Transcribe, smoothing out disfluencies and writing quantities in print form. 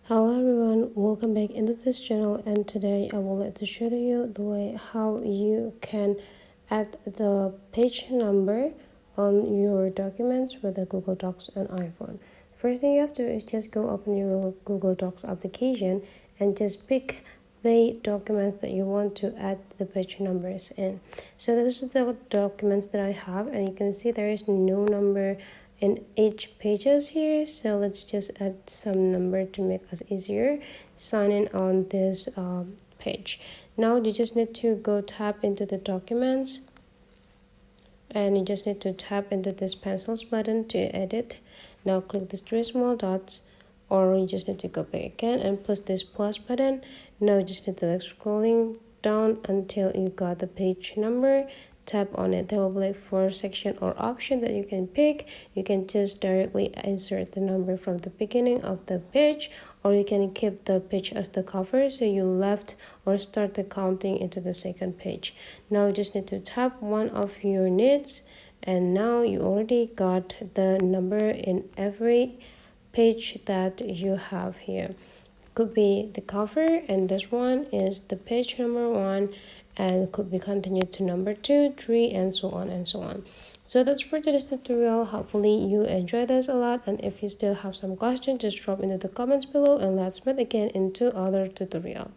Hello everyone, welcome back into this channel, and today I would like to show you the way how you can add the page number on your documents with the Google Docs on iPhone. First thing you have to do is just go open your Google Docs application and just pick the documents that you want to add the page numbers in. So this is the documents that I have, and you can see there is no number in each pages here, so let's just add some number to make us easier sign in on this page. Now you just need to go tap into the documents, and you just need to tap into this pencils button to edit. Now click these three small dots, or you just need to go back again and press this plus button. Now you just need to scrolling down until you got the page number. Tap on it. There will be like 4 section or option that you can pick. You can just directly insert the number from the beginning of the page, or you can keep the page as the cover, so you left or start the counting into the second page. Now you just need to tap one of your needs, and now you already got the number in every page that you have here. Could be the cover, and this one is the page number 1, and could be continued to number 2, 3, and so on and so on. So that's for today's tutorial. Hopefully you enjoy this a lot, and if you still have some questions, just drop into the comments below, and let's meet again into other tutorial.